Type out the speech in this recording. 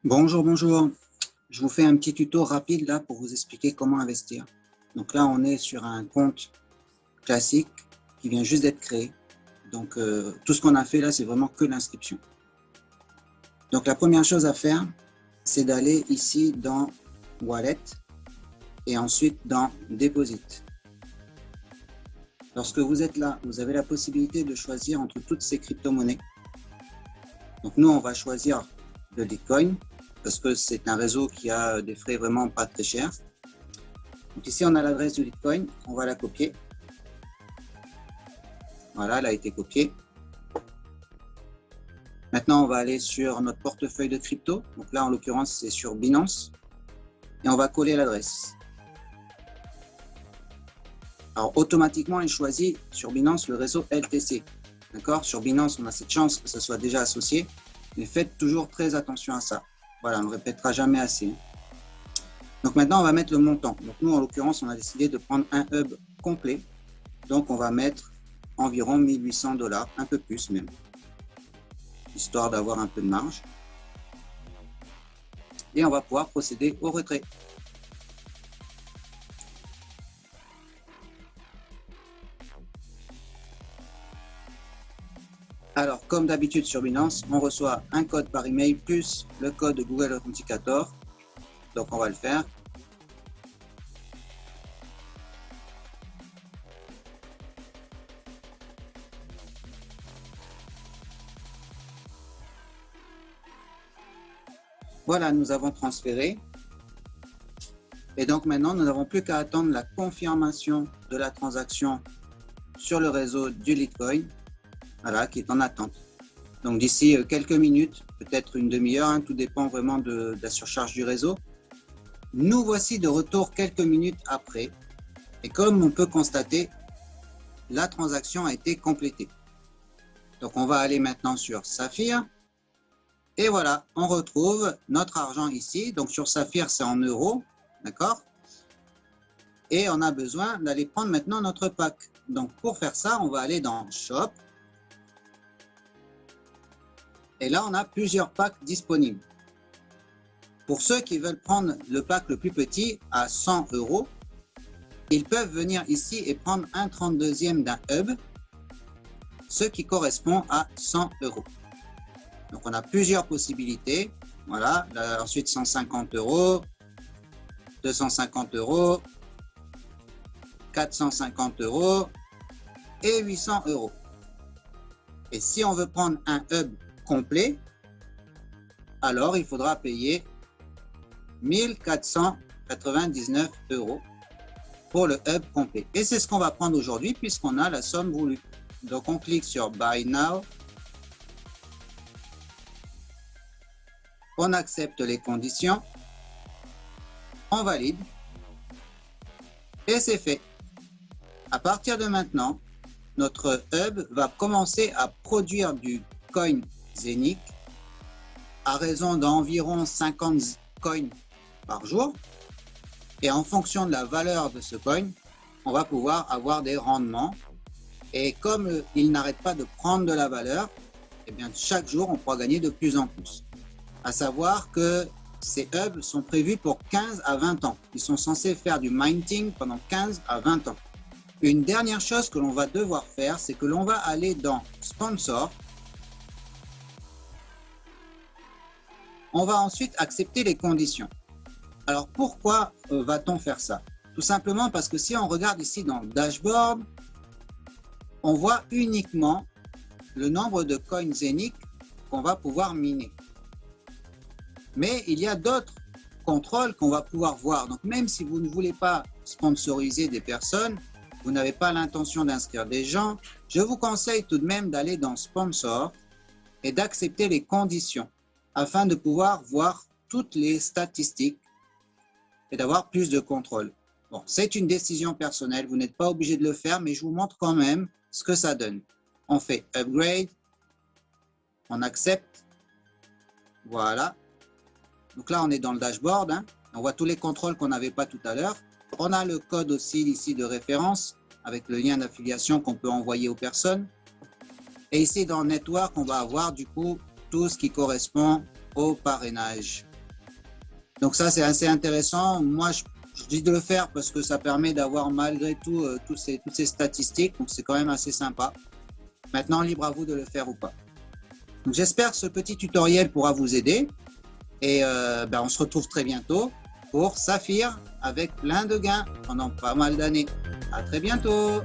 Bonjour, bonjour. Je vous fais un petit tuto rapide là pour vous expliquer comment investir. Donc là, on est sur un compte classique qui vient juste d'être créé. Donc tout ce qu'on a fait là, c'est vraiment que l'inscription. Donc la première chose à faire, c'est d'aller ici dans Wallet et ensuite dans Deposit. Lorsque vous êtes là, vous avez la possibilité de choisir entre toutes ces crypto-monnaies. Donc nous, on va choisir le Bitcoin parce que c'est un réseau qui a des frais vraiment pas très chers. Donc ici, on a l'adresse du Bitcoin, on va la copier. Voilà, elle a été copiée. Maintenant, on va aller sur notre portefeuille de crypto. Donc là, en l'occurrence, c'est sur Binance. Et on va coller l'adresse. Alors, automatiquement, il choisit sur Binance le réseau LTC. D'accord? Sur Binance, on a cette chance que ça soit déjà associé. Mais faites toujours très attention à ça. Voilà, on ne le répétera jamais assez. Donc maintenant, on va mettre le montant. Donc nous, en l'occurrence, on a décidé de prendre un hub complet. Donc on va mettre environ 1800 $, un peu plus même, histoire d'avoir un peu de marge. Et on va pouvoir procéder au retrait. Alors, comme d'habitude sur Binance, on reçoit un code par email plus le code Google Authenticator. Donc, on va le faire. Voilà, nous avons transféré. Et donc, maintenant, nous n'avons plus qu'à attendre la confirmation de la transaction sur le réseau du Litecoin. Voilà, qui est en attente. Donc d'ici quelques minutes, peut-être une demi-heure, hein, tout dépend vraiment de la surcharge du réseau. Nous voici de retour quelques minutes après. Et comme on peut constater, la transaction a été complétée. Donc on va aller maintenant sur Saphir. Et voilà, on retrouve notre argent ici. Donc sur Saphir, c'est en euros. D'accord? Et on a besoin d'aller prendre maintenant notre pack. Donc pour faire ça, on va aller dans Shop. Et là, on a plusieurs packs disponibles. Pour ceux qui veulent prendre le pack le plus petit à 100 €, ils peuvent venir ici et prendre un 32e d'un hub, ce qui correspond à 100 €. Donc, on a plusieurs possibilités. Voilà, là, ensuite 150 €, 250 €, 450 € et 800 €. Et si on veut prendre un hub complet, alors il faudra payer 1499 € pour le hub complet. Et c'est ce qu'on va prendre aujourd'hui puisqu'on a la somme voulue. Donc on clique sur Buy Now. On accepte les conditions. On valide. Et c'est fait. À partir de maintenant, notre hub va commencer à produire du coin Zenic à raison d'environ 50 coins par jour. Et en fonction de la valeur de ce coin, on va pouvoir avoir des rendements. Et comme il n'arrête pas de prendre de la valeur, eh bien chaque jour, on pourra gagner de plus en plus. À savoir que ces hubs sont prévus pour 15 à 20 ans. Ils sont censés faire du minting pendant 15 à 20 ans. Une dernière chose que l'on va devoir faire, c'est que l'on va aller dans Sponsor. On va ensuite accepter les conditions. Alors pourquoi va-t-on faire ça? Tout simplement parce que si on regarde ici dans le dashboard, on voit uniquement le nombre de coins Zenic qu'on va pouvoir miner. Mais il y a d'autres contrôles qu'on va pouvoir voir. Donc même si vous ne voulez pas sponsoriser des personnes, vous n'avez pas l'intention d'inscrire des gens, je vous conseille tout de même d'aller dans Sponsor et d'accepter les conditions afin de pouvoir voir toutes les statistiques et d'avoir plus de contrôle. Bon, c'est une décision personnelle, vous n'êtes pas obligé de le faire, mais je vous montre quand même ce que ça donne. On fait Upgrade, on accepte, voilà. Donc là, on est dans le dashboard, hein. On voit tous les contrôles qu'on n'avait pas tout à l'heure. On a le code aussi ici de référence avec le lien d'affiliation qu'on peut envoyer aux personnes. Et ici, dans Network, on va avoir du coup tout ce qui correspond au parrainage. Donc ça, c'est assez intéressant. Moi, je dis de le faire parce que ça permet d'avoir malgré tout toutes ces statistiques. Donc c'est quand même assez sympa. Maintenant, libre à vous de le faire ou pas. Donc j'espère que ce petit tutoriel pourra vous aider. Et on se retrouve très bientôt pour Saphir avec plein de gains pendant pas mal d'années. À très bientôt!